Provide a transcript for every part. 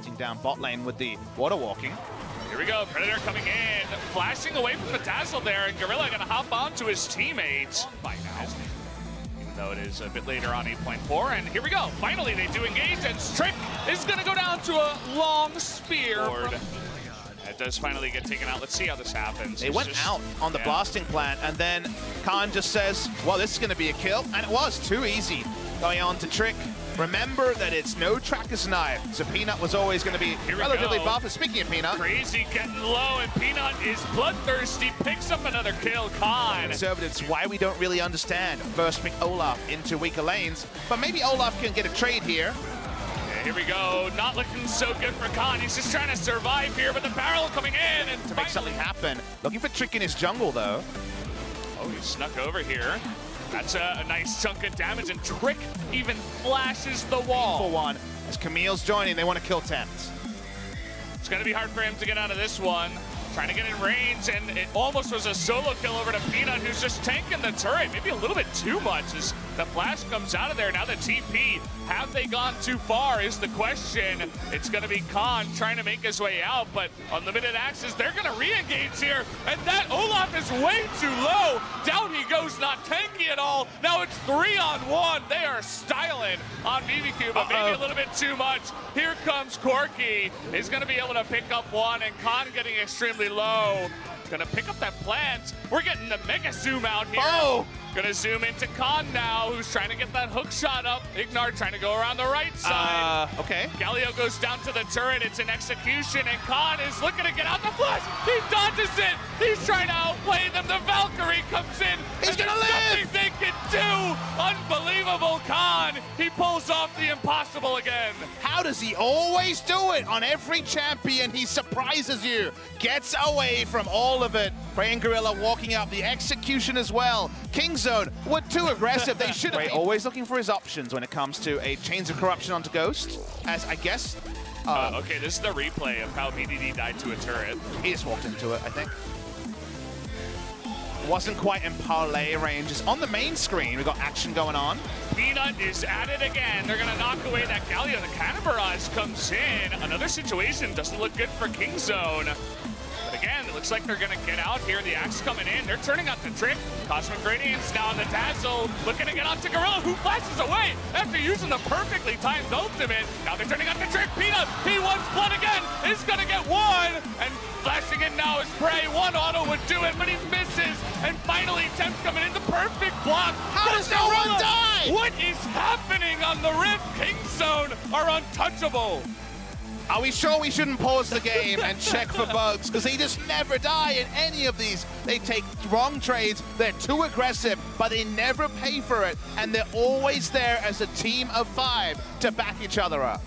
hunting down bot lane with the water walking. Here we go, Predator coming in, flashing away from the Dazzle there, and Gorilla gonna hop onto his teammate by now. Even though it is a bit later on 8.4, and here we go, finally they do engage, and Strick is gonna go down to a long spear. It does finally get taken out. Let's see how this happens. They went out on the blasting plant, and then Khan just says, well, this is gonna be a kill, and it was too easy. Going on to Trick. Remember that it's no tracker's knife, so Peanut was always going to be relatively buff. Speaking of Peanut, Crazy getting low, and Peanut is bloodthirsty, picks up another kill. Khan. Conservatives, why we don't really understand. First pick Olaf into weaker lanes, but maybe Olaf can get a trade here. Yeah, here we go, not looking so good for Khan. He's just trying to survive here, but the barrel coming in and to make something happen. Looking for Trick in his jungle though. Oh, he snuck over here. That's a nice chunk of damage, and Trick even flashes the wall. For one, as Camille's joining, they want to kill Tempt. It's going to be hard for him to get out of this one. Trying to get in range, and it almost was a solo kill over to Peanut, who's just tanking the turret. Maybe a little bit too much as the flash comes out of there. Now the TP, have they gone too far is the question. It's going to be Khan trying to make his way out, but unlimited axes, they're going to re-engage here, and that Olaf is way too low. Down he goes, not tanky at all. Now it's 3-on-1. They are styling on BBQ, but maybe a little bit too much. Here comes Corky. He's going to be able to pick up one, and Khan getting extremely low. Gonna pick up that plant. We're getting the mega zoom out here. Oh! Gonna zoom into Khan now, who's trying to get that hook shot up. Ignar trying to go around the right side. Okay. Galio goes down to the turret. It's an execution, and Khan is looking to get out the flash. He dodges it. He's trying to outplay them. The Valkyrie comes in. He's gonna live. Nothing they can do. Unbelievable, Khan. He pulls off the impossible again. How does he always do it? On every champion, he surprises you. Gets away from all of it. Praying Gorilla walking up. The execution as well. Kingzone were too aggressive. They should have. Always looking for his options when it comes to a Chains of Corruption onto Ghost. As I guess. Okay, this is the replay of how BDD died to a turret. He just walked into it, I think. Wasn't quite in parlay ranges. On the main screen, we got action going on. Peanut is at it again. They're gonna knock away that Galio. The Cannon Barrage comes in. Another situation doesn't look good for Kingzone. But again, it looks like they're gonna get out here. The axe coming in. They're turning out the Trick. Cosmic Radiance now on the Dazzle. Looking to get onto Gorilla, who flashes away after using the perfectly timed ultimate. Now they're turning out the Trick. Peanut, he wants blood again. Is gonna get one. And flashing in now is Prey. One auto would do it, but he misses. And finally, Tempt coming in. The perfect block. How does no one die? What is happening on the Rift? Kingzone are untouchable. Are we sure we shouldn't pause the game and check for bugs? Because they just never die in any of these. They take wrong trades, they're too aggressive, but they never pay for it. And they're always there as a team of 5 to back each other up.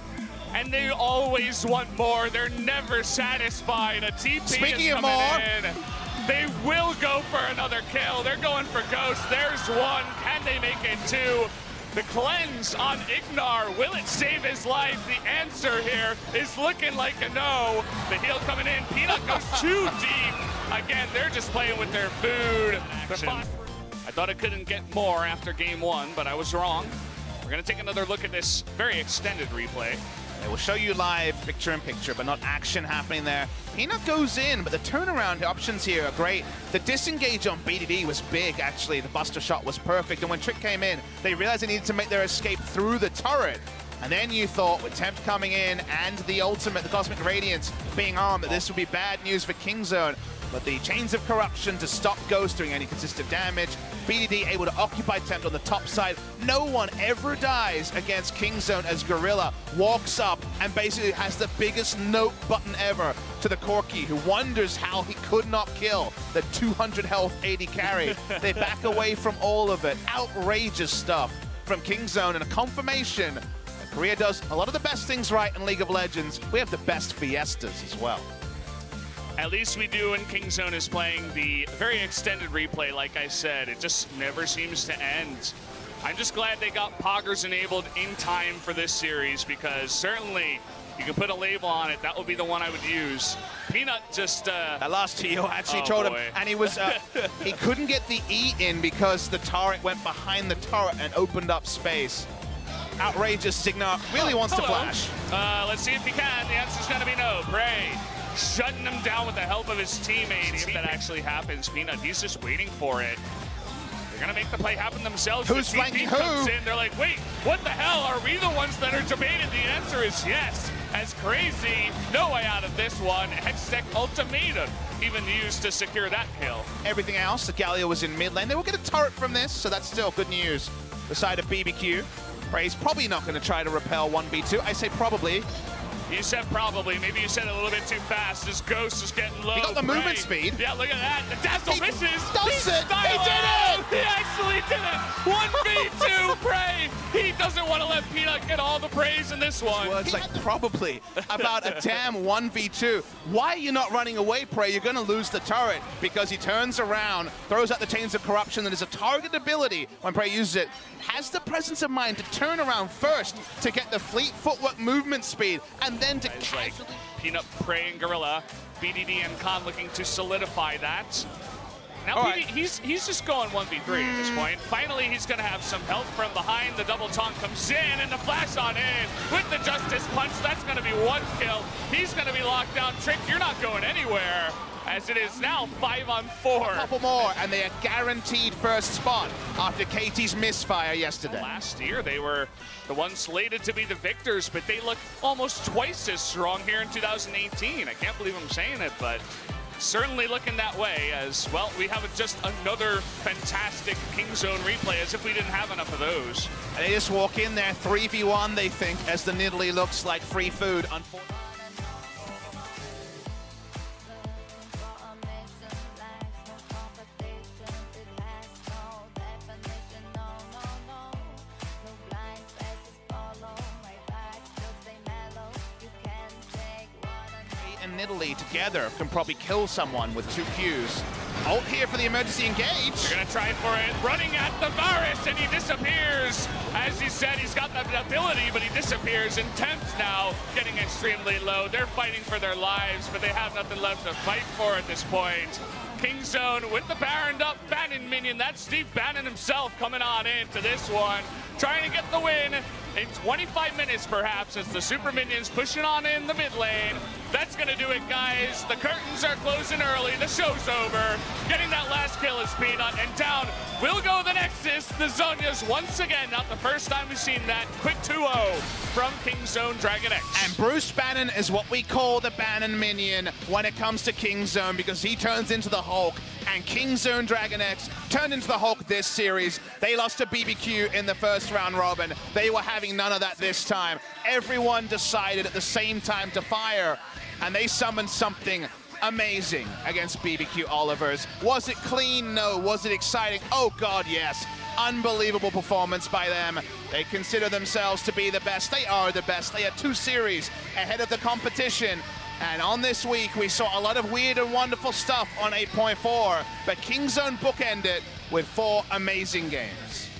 And they always want more. They're never satisfied. A TP Speaking is of coming more, in. They will go for another kill. They're going for Ghost. There's one. Can they make it 2? The cleanse on Ignar, will it save his life? The answer here is looking like a no. The heal coming in, Peanut goes too deep. Again, they're just playing with their food. I thought it couldn't get more after game 1, but I was wrong. We're gonna take another look at this very extended replay. They will show you live picture-in-picture, but not action happening there. Peanut goes in, but the turnaround options here are great. The disengage on BDD was big, actually. The buster shot was perfect, and when Trick came in, they realized they needed to make their escape through the turret. And then you thought, with Tempt coming in and the ultimate, the Cosmic Radiance being armed, that this would be bad news for Kingzone. But the Chains of Corruption to stop Ghost doing any consistent damage. BDD able to occupy Tempt on the top side. No one ever dies against Kingzone as Gorilla walks up and basically has the biggest note button ever to the Corky, who wonders how he could not kill the 200 health 80 carry. They back away from all of it. Outrageous stuff from Kingzone, and a confirmation that Korea does a lot of the best things right in League of Legends. We have the best fiestas as well. At least we do when Kingzone is playing the very extended replay. Like I said, it just never seems to end. I'm just glad they got Poggers enabled in time for this series, because certainly you can put a label on it. That would be the one I would use. Peanut just... That last TO actually told him, and he was he couldn't get the E in because the turret went behind the turret and opened up space. outrageous. Signar really wants to flash. Let's see if he can. The answer's going to be no. Prey shutting him down with the help of his teammate. If that actually happens, Peanut, he's just waiting for it. They're going to make the play happen themselves. Who's flanking who? Comes in. They're like, wait, what the hell? Are we the ones that are debated? The answer is yes. As crazy, no way out of this one. Hextech Ultimatum even used to secure that kill. Everything else, the Galio was in mid lane. They will get a turret from this, so that's still good news. The side of BBQ. Prey's probably not going to try to repel 1v2. I say probably. You said probably. Maybe you said it a little bit too fast. This Ghost is getting low. He got the movement speed. Yeah, look at that. The Dazzle misses. Does it. He did it. He actually did it. 1v2 Prey. He doesn't want to let Peanut get all the praise in this one. Well, it's like probably about a damn 1v2. Why are you not running away, Prey? You're going to lose the turret because he turns around, throws out the Chains of Corruption that is a target ability when Prey uses it. Has the presence of mind to turn around first to get the fleet footwork movement speed and then to casually... Peanut, Prey, and Gorilla. BDD and Khan looking to solidify that. Now he's just going 1v3 at this point. Finally, he's going to have some help from behind. The double taunt comes in, and the flash on in with the Justice Punch. That's going to be one kill. He's going to be locked down. Trick, you're not going anywhere. As it is now 5-on-4. A couple more, and they are guaranteed first spot after KT's misfire yesterday. Last year, they were the ones slated to be the victors, but they look almost twice as strong here in 2018. I can't believe I'm saying it, but certainly looking that way as, well, we have just another fantastic King Zone replay, as if we didn't have enough of those. And they just walk in there, 3v1, they think, as the Nidalee looks like free food. Unfortunately. Nidalee together can probably kill someone with 2 Qs. Ult here for the emergency engage. They're gonna try for it, running at the Varus, and he disappears. As he said, he's got the ability, but he disappears. And Temps now getting extremely low. They're fighting for their lives, but they have nothing left to fight for at this point. King Zone with the Baroned up Bannon minion. That's Steve Bannon himself coming on into this one, trying to get the win in 25 minutes perhaps, as the super minions pushing on in the mid lane. That's gonna do it, guys. The curtains are closing early. The show's over. Getting that last kill is Peanut, and down will go the Nexus. The Zonias once again, not the first time we've seen that. Quick 2-0 from King Zone Dragon X. And Bruce Bannon is what we call the Bannon minion when it comes to King Zone, because he turns into the Hulk. And King Zone Dragon X turned into the Hulk this series. They lost to BBQ in the first round robin. They were having none of that this time. Everyone decided at the same time to fire, and they summoned something amazing against BBQ Olivers. Was it clean? No. Was it exciting? Oh God, yes. Unbelievable performance by them. They consider themselves to be the best. They are the best. They are 2 series ahead of the competition. And on this week, we saw a lot of weird and wonderful stuff on 8.4, but King Zone bookended it with 4 amazing games.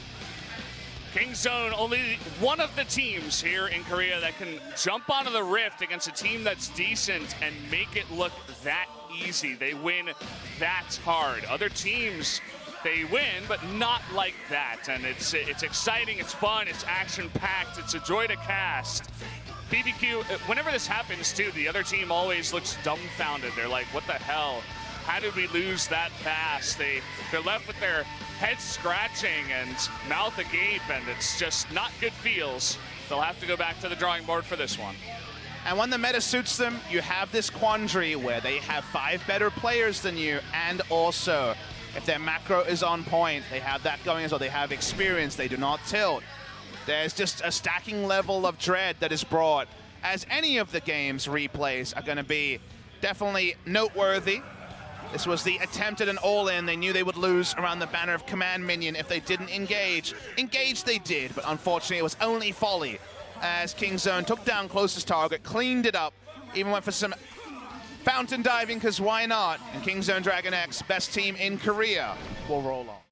King Zone, only one of the teams here in Korea that can jump onto the Rift against a team that's decent and make it look that easy. They win that hard. Other teams, they win, but not like that. And it's exciting, it's fun, it's action-packed, it's a joy to cast. BBQ, whenever this happens too, the other team always looks dumbfounded. They're like, what the hell? How did we lose that fast? They're left with their heads scratching and mouth agape, and it's just not good feels. They'll have to go back to the drawing board for this one. And when the meta suits them, you have this quandary where they have 5 better players than you, and also, if their macro is on point, they have that going as well. They have experience, they do not tilt. There's just a stacking level of dread that is brought, as any of the game's replays are going to be definitely noteworthy. This was the attempt at an all-in. They knew they would lose around the banner of Command Minion if they didn't engage. Engage they did, but unfortunately it was only folly, as King Zone took down closest target, cleaned it up, even went for some fountain diving, because why not? And King Zone Dragon X, best team in Korea, will roll on.